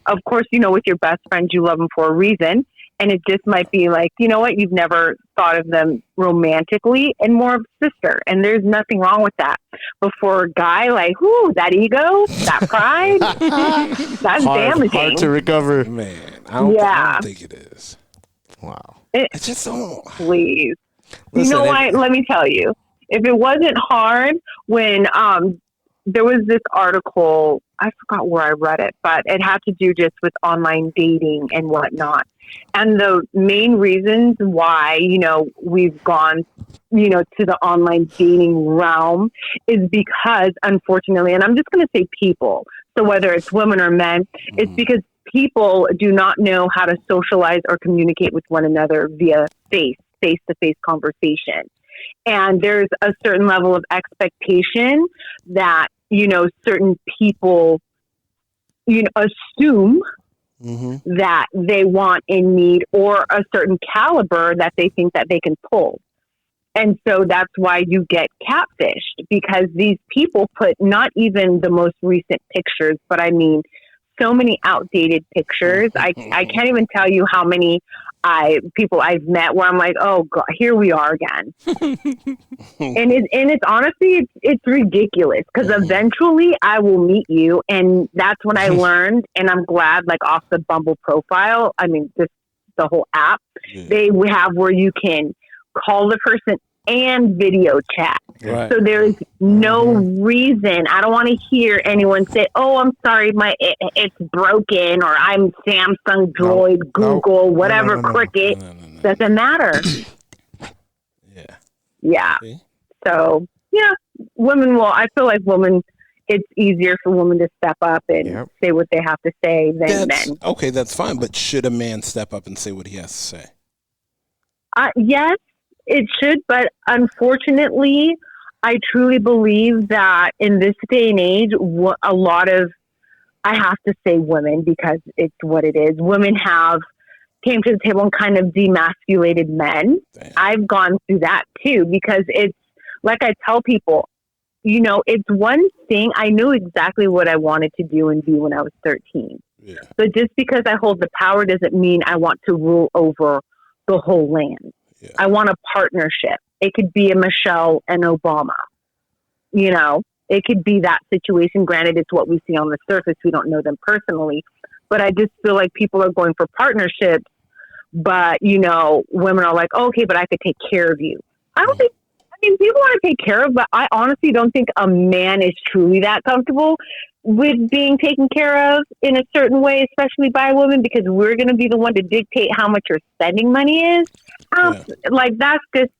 of course, with your best friends, you love them for a reason. And it just might be like, you know what? You've never thought of them romantically and more of sister. And there's nothing wrong with that. But for a guy, like, that ego, that pride, that's damaging. Hard to recover. Man, I don't think it is. Wow. It's just so. Please. Listen, you know what? Let me tell you. If it wasn't hard when there was this article I forgot where I read it, but it had to do just with online dating and whatnot. And the main reasons why, we've gone, to the online dating realm is because, unfortunately, and I'm just going to say people, so whether it's women or men, it's because people do not know how to socialize or communicate with one another via face-to-face conversation. And there's a certain level of expectation that, certain people, assume that they want and need, or a certain caliber that they think that they can pull. And so that's why you get catfished, because these people put not even the most recent pictures, but I mean, so many outdated pictures. I can't even tell you how many people I've met where I'm like, oh God, here we are again. and it's honestly, it's ridiculous, because eventually I will meet you. And that's when I learned, and I'm glad, like off the Bumble profile, I mean, just the whole app, they have where you can call the person and video chat. Right. So there's no reason. I don't want to hear anyone say, "Oh, I'm sorry, it's broken," or "I'm Samsung, Droid, Google, whatever, Cricket." Doesn't matter. Yeah. See? So women will. I feel like women. It's easier for women to step up and say what they have to say than men. Okay, that's fine. But should a man step up and say what he has to say? Yes. It should, but unfortunately, I truly believe that in this day and age, a lot of, I have to say women, because it's what it is. Women have came to the table and kind of demasculated men. Damn. I've gone through that too, because it's like I tell people, it's one thing. I knew exactly what I wanted to do and be when I was 13. Yeah. But just because I hold the power doesn't mean I want to rule over the whole land. Yeah. I want a partnership. It could be a Michelle and Obama. It could be that situation. Granted, it's what we see on the surface. We don't know them personally. But I just feel like people are going for partnerships. But, women are like, okay, but I could take care of you. People want to take care of, but I honestly don't think a man is truly that comfortable with being taken care of in a certain way, especially by a woman, because we're going to be the one to dictate how much your spending money is. Like, that's just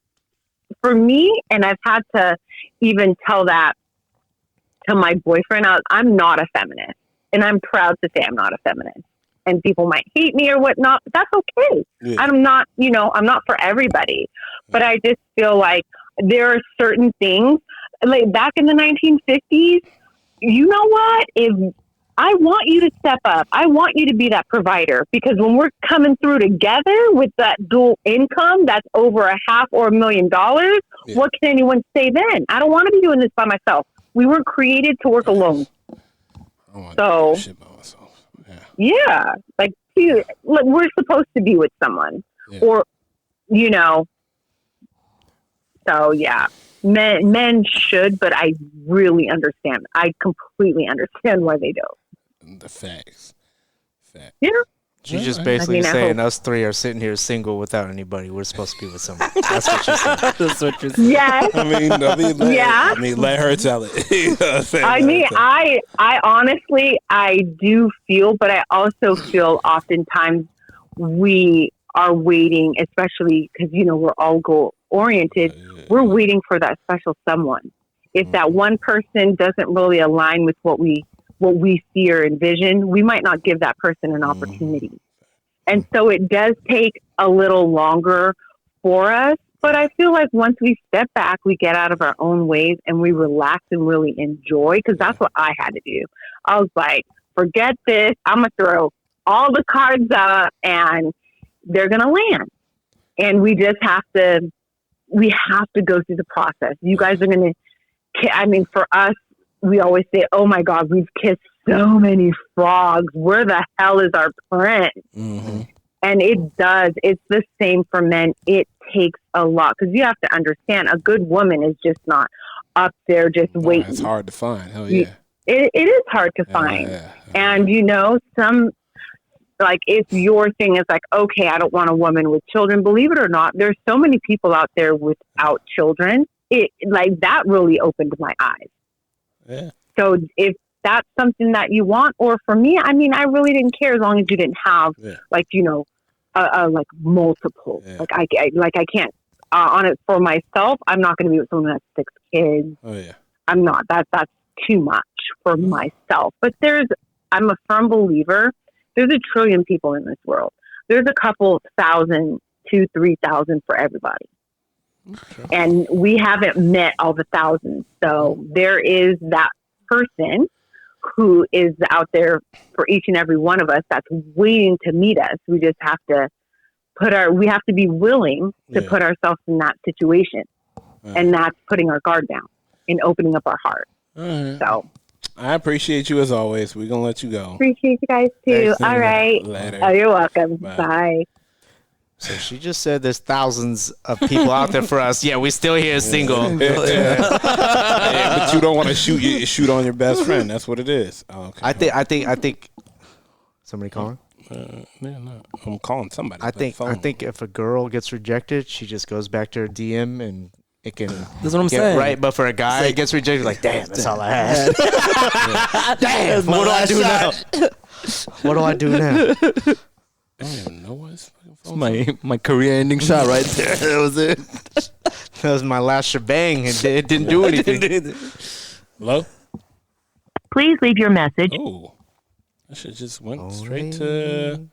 for me. And I've had to even tell that to my boyfriend. I'm not a feminist, and I'm proud to say I'm not a feminist. And people might hate me or whatnot, but that's okay. Yeah. I'm not for everybody. But I just feel like there are certain things, like back in the 1950s, you know what? If I want you to step up, I want you to be that provider, because when we're coming through together with that dual income, that's over $500,000 or $1 million. What can anyone say then? I don't want to be doing this by myself. We weren't created to work alone. So, shit by myself. Yeah, like we're supposed to be with someone, or So yeah, men should, but I really understand. I completely understand why they don't. The facts. Yeah. She's just basically saying us three are sitting here single without anybody. We're supposed to be with someone. That's what she said. That's what you're saying. Yes. Let her tell it. I honestly, I do feel, but I also feel oftentimes we are waiting, especially because, we're all goal oriented. We're waiting for that special someone. If that one person doesn't really align with what we see or envision, we might not give that person an opportunity. And so it does take a little longer for us. But I feel like once we step back, we get out of our own ways and we relax and really enjoy, because that's what I had to do. I was like, forget this. I'm going to throw all the cards up and they're going to land. And we just have to go through the process. You guys are going to, for us, we always say, oh my God, we've kissed so many frogs. Where the hell is our prince? Mm-hmm. And it does. It's the same for men. It takes a lot, because you have to understand, a good woman is just not up there just waiting. It's hard to find. Hell yeah. It is hard to find. Yeah. And if your thing is like, okay, I don't want a woman with children, believe it or not, there's so many people out there without children. That really opened my eyes. Yeah. So if that's something that you want. Or for me, I mean, I really didn't care as long as you didn't have like, you know, like multiple. Yeah. Like I can't on it for myself. I'm not going to be with someone that's 6 kids. Oh yeah. I'm not. That's too much for myself. But I'm a firm believer. There's a trillion people in this world. There's a couple thousand, 2,000, 3,000 for everybody. Okay. And we haven't met all the thousands. So there is that person who is out there for each and every one of us that's waiting to meet us. We just have to we have to be willing to put ourselves in that situation. And that's putting our guard down and opening up our heart. So I appreciate you as always. We're going to let you go. Appreciate you guys too. All right. Later. Oh, you're welcome. Bye. So she just said there's thousands of people out there for us. Yeah, we still here single. But you don't want to shoot on your best friend. That's what it is. Oh, okay. I think. Somebody calling? No, I'm calling somebody. I think if a girl gets rejected, she just goes back to her DM and it can. That's what I'm saying. Right, but for a guy, it gets rejected. Like, damn, that's all I had. Damn, what do I do now? What do I do now? I don't even know what's my career-ending shot right there. That was it. That was my last shebang. It didn't do anything. Hello? Please leave your message. Oh, that shit just went straight to.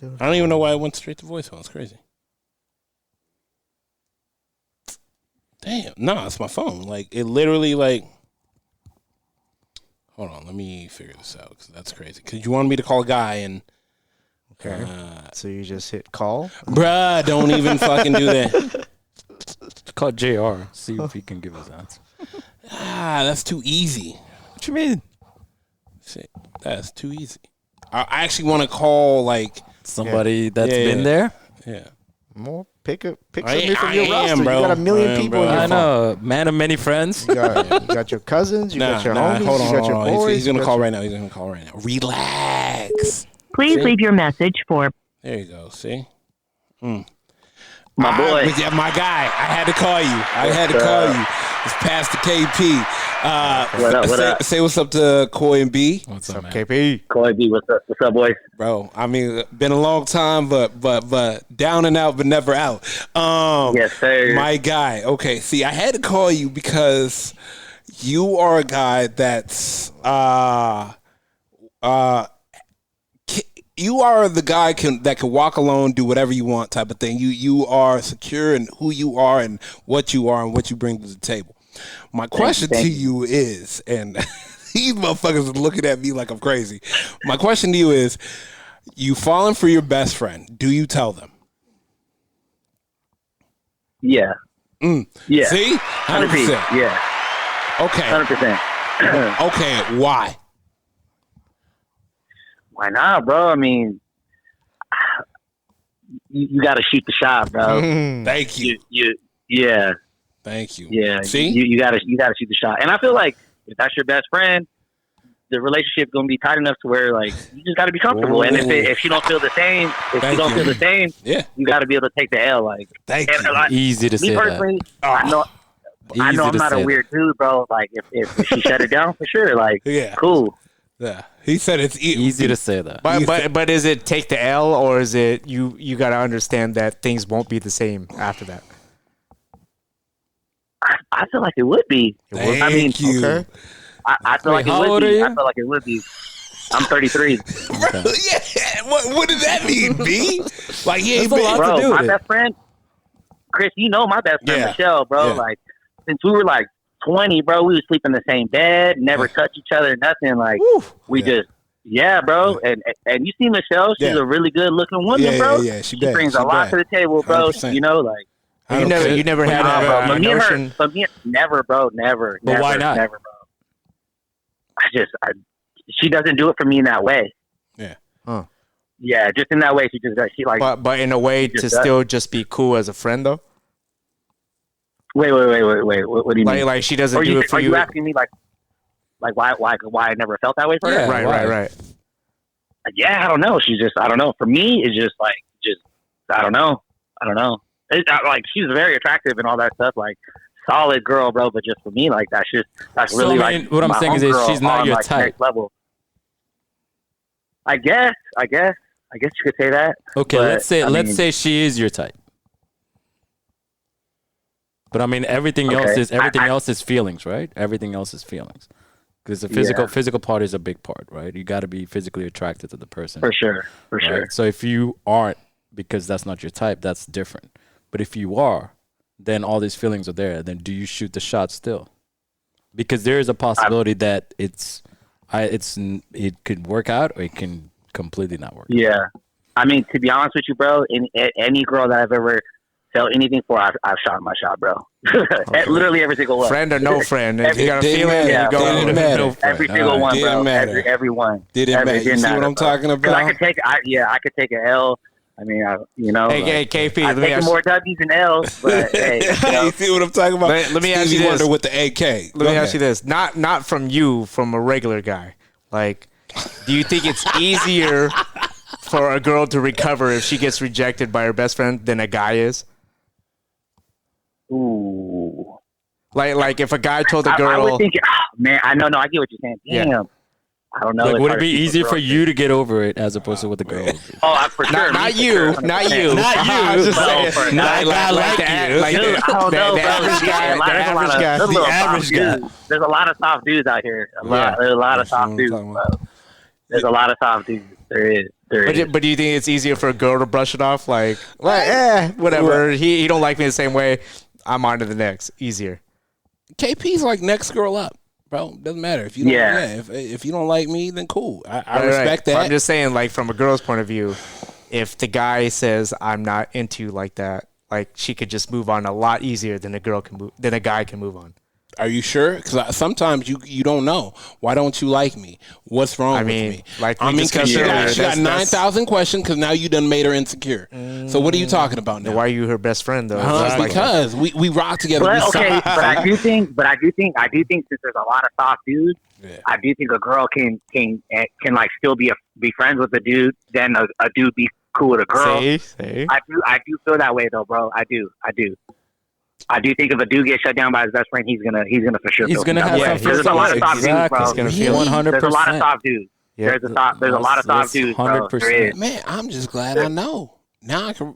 I don't even know why it went straight to voicemail. It's crazy. Damn, no, it's my phone. Like it literally, like. Hold on, let me figure this out because that's crazy. Because you wanted me to call a guy and. Okay. So you just hit call? Bruh, don't even fucking do that. Call JR. See if he can give us answer. That's too easy. What you mean? Shit, that's too easy. I actually want to call like somebody that's been there. Yeah. More pick somebody from your roster. Bro. You got a million people in your phone. I know. Man of many friends. You got your cousins. You got your homies. Hold on, you got your boys. He's gonna call right now. Relax. Please leave your message for. There you go. See? My boy. Yeah, my guy. I had to call you. It's Pastor KP. What up? Say what's up to Coy and B. What's up, man? KP? Coy B, what's up, boys? Bro, I mean, been a long time, but down and out, but never out. Yes, sir. My guy. Okay, see, I had to call you because you are a guy that's you are the guy that can walk alone, do whatever you want, type of thing. You are secure in who you are and what you bring to the table. My question to you is, and these motherfuckers are looking at me like I'm crazy. My question to you is, you falling for your best friend? Do you tell them? Yeah. Yeah. See, 100%. Yeah. Okay. 100%. Okay. Why? Why not, bro? I mean, you got to shoot the shot, bro. Thank you. Yeah. Thank you. Yeah. See, you got to shoot the shot, and I feel like if that's your best friend, the relationship's gonna be tight enough to where like you just got to be comfortable. Ooh. And if you don't feel the same, yeah, you got to be able to take the L. Like, thank you. Like, easy to say personally, that. I know I'm not a weird dude, bro. Like if she shut it down for sure, like cool. Yeah, he said it's easy to say that. But is it take the L or is it you got to understand that things won't be the same after that? I feel like it would be. Thank you. Okay. I feel like it would be. I feel like it would be. I'm 33. Bro, yeah. What does that mean, B? Like he ain't bro, my best friend, Chris. You know my best friend Michelle, bro. Yeah. Like since we were like 20, bro, we would sleep in the same bed, never touch each other, nothing. Like we just. Yeah, bro, and you see Michelle, she's a really good looking woman, bro. Yeah, she brings a lot to the table, bro. 100%. You know, like you never had a notion. But never, bro, never. But why not? Never, bro. She doesn't do it for me in that way. Yeah. Huh. Yeah, just in that way. She like. But in a way to still just be cool as a friend, though. Wait. What do you mean? Like she doesn't do it for you. Are you asking me like why I never felt that way for her? Right. Yeah, I don't know. I don't know. For me, it's just I don't know. It's like she's very attractive and all that stuff. Like solid girl, bro. But just for me, like that's So, really I mean, like what I'm my saying is homegirl she's not on, your like, type. next level. I guess you could say that. Okay, but, let's say she is your type. But I mean, everything else is feelings, right? Everything else is feelings. Because the physical part is a big part, right? You got to be physically attracted to the person. For sure. Right? So if you aren't, because that's not your type, that's different. But if you are, then all these feelings are there. Then do you shoot the shot still? Because there is a possibility that it could work out or it can completely not work. Yeah. I mean, to be honest with you, bro, any girl that I've ever felt anything for, I've shot my shot, bro. Literally every single one. Friend or no friend. If you got a feeling, yeah, you go didn't with matter. no friend. Every single one, bro. Every one. Didn't matter. You see what I'm talking about? I could take an L. I mean, Hey, KP, I've taken more W's than L's, but hey, You see what I'm talking about? Let me ask you Stevie this. Wonder with the AK. Let me ask you this. Not from you, from a regular guy. Like, do you think it's easier for a girl to recover if she gets rejected by her best friend than a guy is? Ooh. Like if a guy told a girl, I would think, man, I know, I get what you're saying. Damn. Yeah. I don't know. Like, It's would it hard be to keep a easier girl for you to get over it as opposed to with the girl? for sure. not me, you, for sure, not 100%. you, Not you. Just Well, saying, for- like not a guy like the- you. like Dude, the- I don't know, the bro. average guy, the average guy. There's a The lot of average soft guy. dudes. There's a lot of soft dudes out here. There's a lot of soft dudes, bro. There's a lot of soft dudes. There is. But do you think it's easier for a girl to brush it off? Like, whatever. He don't like me the same way. I'm on to the next. Easier. KP's like next girl up, bro. Doesn't matter if you don't. Yeah. If you don't like me, then cool. I Right, respect right. that. I'm just saying, like, from a girl's point of view, if the guy says I'm not into you like that, like, she could just move on a lot easier than a guy can move on. Are you sure? Because sometimes you don't know. Why don't you like me? What's wrong with me? Like we because discussed she earlier, got that's- 9,000 questions because now you done made her insecure. So what are you talking about now? Why are you her best friend though? Just like- Because we rock together. But We okay, suck. but I do think since there's a lot of soft dudes, I do think a girl can like still be friends with a dude, then a dude be cool with a girl. See? I do feel that way though, bro. I do think if a dude gets shut down by his best friend, he's gonna for sure. He's feel gonna some have way. some There's a lot of soft dudes, bro. He's gonna feel 100%. There's a lot of soft dudes. Yeah. There's a lot of soft dudes, bro. 100%. There is. Man, I'm just glad I know. Now I can.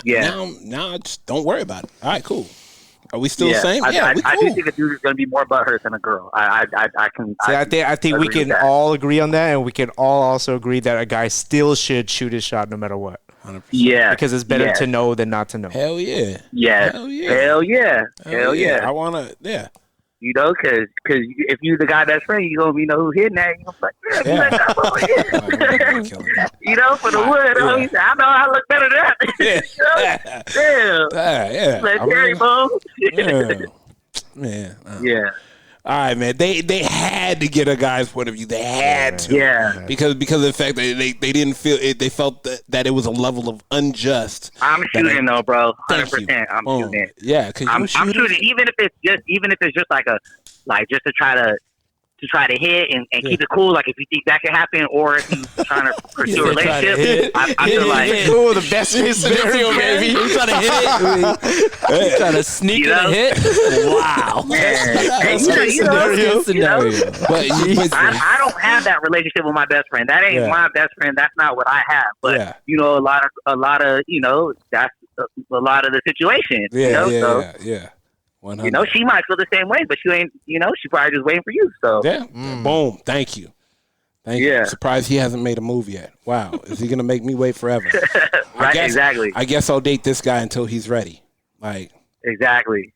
Yeah. Now I just don't worry about it. All right, cool. Are we still the same? I We do cool. think a dude is going to be more butthurt than a girl. I can. See, I think we agree can with that. all agree on that, and we can all also agree that a guy still should shoot his shot no matter what. 100%. Yeah, Because it's better yeah. to know than not to know. Hell yeah. Yeah. Hell yeah. Hell yeah. Hell yeah. I wanna. Yeah. You know, because if you the guy that's friend, you gonna who hitting that. You gonna be like, yeah, you know, for the wood. Yeah. He said, I know I look better than that. Yeah. Like Terry Bone. Yeah. Man. Yeah. All right, man. They had to get a guy's point of view. They had to. Yeah. Because of the fact that they didn't feel it. They felt that it was a level of unjust. I'm shooting though, bro. Thank you. 100%. I'm Boom. shooting. Yeah, because I'm shooting, even if it's just just to try to hit and keep it cool. Like if you think that can happen, or if you're trying to pursue a relationship, I feel like Cool, the best case scenario, baby. He's trying to hit it. He's trying to sneak You in know? a hit. Wow. Hey, Scenario. But I don't have that relationship with my best friend. That ain't my best friend. That's not what I have. But Yeah. a lot of that's a lot of the situation. yeah. 100. She might feel the same way, but she ain't. She probably just waiting for you. So Yeah. Boom. Thank you. Thank you. Yeah. I'm surprised he hasn't made a move yet. Wow. Is he gonna make me wait forever? right, exactly, I guess I'll date this guy until he's ready. Like exactly.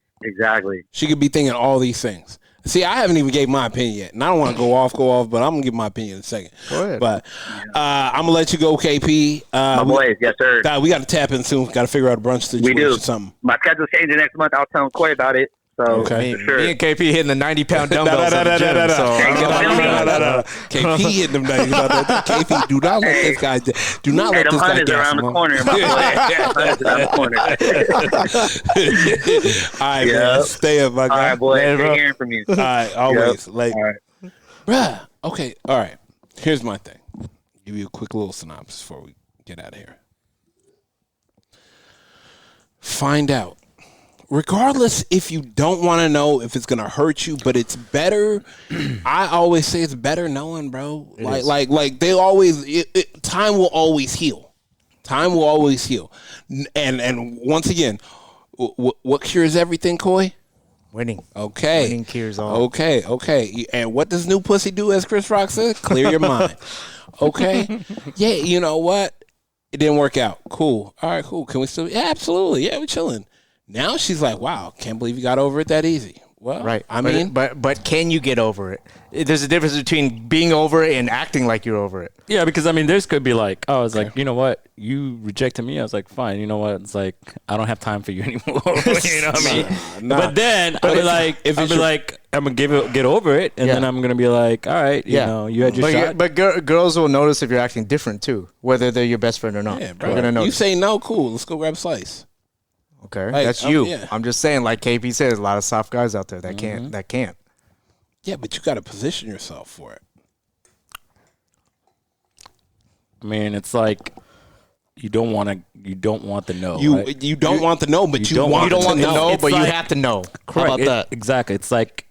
she could be thinking all these things. See, I haven't even gave my opinion yet, and I don't want to go off, but I'm gonna give my opinion in a second. Go ahead. But I'm gonna let you go, KP. My boys, yes sir. We got to tap in soon. Got to figure out a brunch situation We do. or something. My schedule's changing next month. I'll tell Corey about it. So Okay. for sure. Me and KP hitting the 90-pound dumbbells at the gym. So KP hitting them days. KP, do not let this guy. Do not Hey, let them this guy hunters gas around him the up. corner, my boy. Hunters around the corner. All right, Yep. man. Stay up, my All guy. right, boy. Later, Good bro. hearing from you. All right, always. Yep. Like, All right. bruh. Okay, all right. Here's my thing. Give you a quick little synopsis before we get out of here. Find out regardless if you don't want to know if it's gonna hurt you, but it's better. I always say it's better knowing, bro. Like they always. Time will always heal. Time will always heal. And once again, what cures everything, Coy? Winning. Okay. Winning cures all. Okay. And what does new pussy do, as Chris Rock said? Clear your mind. Okay. Yeah. You know what? It didn't work out. Cool. All right. Cool. Can we still? Yeah. Absolutely. Yeah. We're chilling. Now she's like, wow, can't believe you got over it that easy. Well, right. I mean, but can you get over it? There's a difference between being over it and acting like you're over it. Yeah, because I mean, there's could be like, oh, I was like, you know what, you rejected me. I was like, fine. You know what? It's like I don't have time for you anymore. You know what I mean? Nah. But then I'll be like, I'm gonna get over it, and then I'm gonna be like, all right, you know, you had your shot. But girls will notice if you're acting different too, whether they're your best friend or not. Yeah, bro. They're gonna notice. You say no, cool. Let's go grab a slice. Okay, Like, that's you. yeah. I'm just saying, like KP said, there's a lot of soft guys out there that can't. Yeah, but you got to position yourself for it. I mean, it's like you don't want the no. You right? you don't want the no, but you want You don't want to know, It's but you like- have to know. Correct. How about that? Exactly. It's like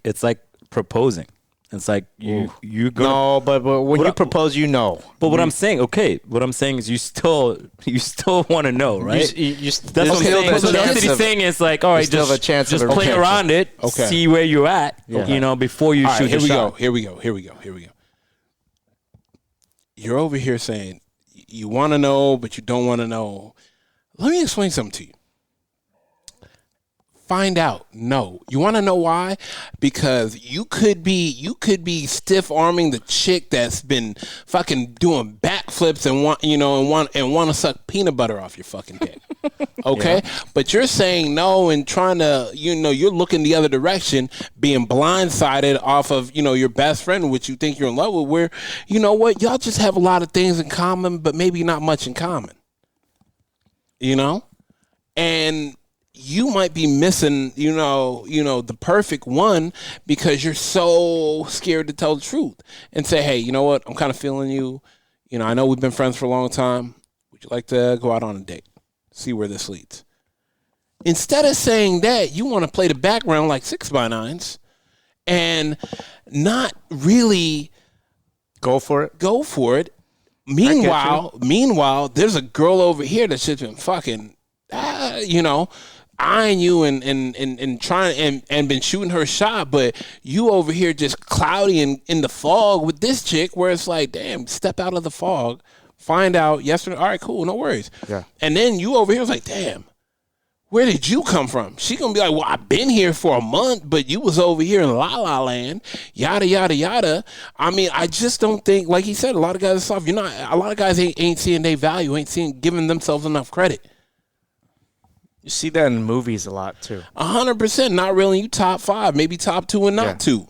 proposing. It's like you go. No, but when you propose, you know. But what I'm saying is you still want to know, right? That's what I'm saying. So that's what he's of, saying is like, all right, still have a chance just of a play rejection. around it, Okay. see where you're at, you know, before you All shoot right, here the we shot. go. Here we go. You're over here saying you want to know, but you don't want to know. Let me explain something to you. Find out. No. You want to know why? Because you could be stiff arming the chick that's been fucking doing backflips and want to suck peanut butter off your fucking dick. Okay? Yeah. But you're saying no and trying to, you're looking the other direction, being blindsided off of, your best friend, which you think you're in love with, where, you know what, y'all just have a lot of things in common, but maybe not much in common. And you might be missing, the perfect one because you're so scared to tell the truth and say, hey, you know what? I'm kind of feeling you. I know we've been friends for a long time. Would you like to go out on a date? See where this leads. Instead of saying that, you want to play the background like 6x9s and not really go for it. Meanwhile, there's a girl over here that's just been fucking, eyeing you and trying and been shooting her shot, but you over here just cloudy and in the fog with this chick where it's like, damn, step out of the fog, find out yesterday. All right, cool, no worries. Yeah. And then you over here was like, damn, where did you come from? She gonna be like, well, I've been here for a month, but you was over here in La La Land, yada yada yada. I mean, I just don't think, like he said, a lot of guys are soft. A lot of guys ain't seeing their value, giving themselves enough credit. You see that in movies a lot too. 100%. Not really. You top 5, maybe top 2 and not 2.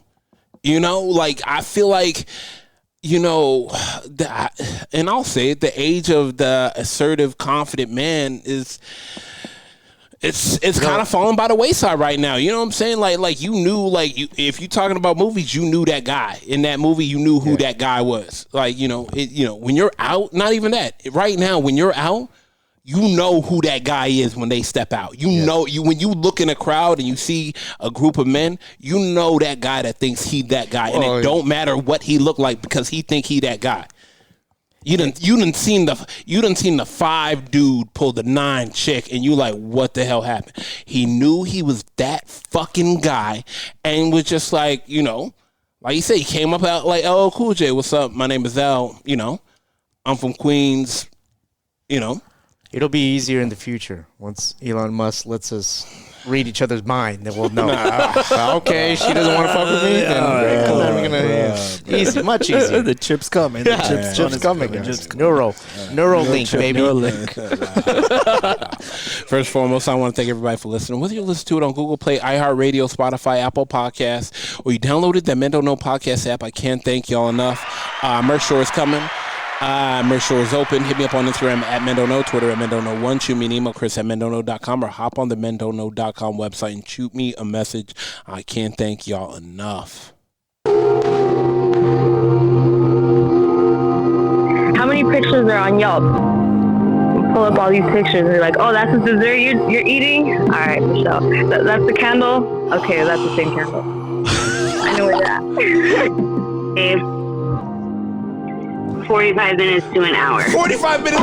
Like I feel like, and I'll say it, the age of the assertive, confident man is, it's kind of falling by the wayside right now. You know what I'm saying? Like you knew, if you're talking about movies, you knew that guy in that movie. You knew who that guy was. Like when you're out, not even that. Right now, when you're out, you know who that guy is when they step out. Know when you look in a crowd and you see a group of men, you know that guy that thinks he that guy, and it don't matter what he look like because he think he that guy. You done seen the 5 dude pull the 9 chick, and you like, what the hell happened? He knew he was that fucking guy, and was just like, like you said, he came up out like, oh, Cool J, what's up? My name is Al. I'm from Queens. It'll be easier in the future once Elon Musk lets us read each other's mind. Then we'll know. Okay, she doesn't want to fuck with me. Then I'm gonna easy, much easier. The chip's coming. The chip's coming. Neural link, baby. First and foremost, I want to thank everybody for listening. Whether you listen to it on Google Play, iHeartRadio, Spotify, Apple Podcasts, or you downloaded that Men Don't Know podcast app, I can't thank y'all enough. Merch store is coming. Merch store is open. Hit me up on Instagram at MenDon'tKnow, Twitter at MenDon'tKnow1. Shoot me an email, Chris at MenDon'tKnow.com, or hop on the MenDon'tKnow.com website and shoot me a message. I can't thank y'all enough. How many pictures are on Yelp? pull up all these pictures and be like, oh, that's the dessert you're eating? All right, Michelle. That's the candle? Okay, that's the same candle. I know where you're at. Babe, 45 minutes to an hour. 45 minutes.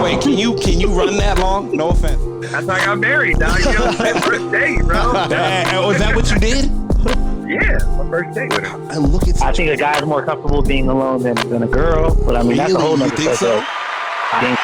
Wait, can you run that long? No offense. That's how I got married, dog. You know, first date, bro. Was that what you did? Yeah, my first date with him. And look at. I think a guy's more comfortable being alone than a girl, but I mean that's a whole Really? nother You think so? I think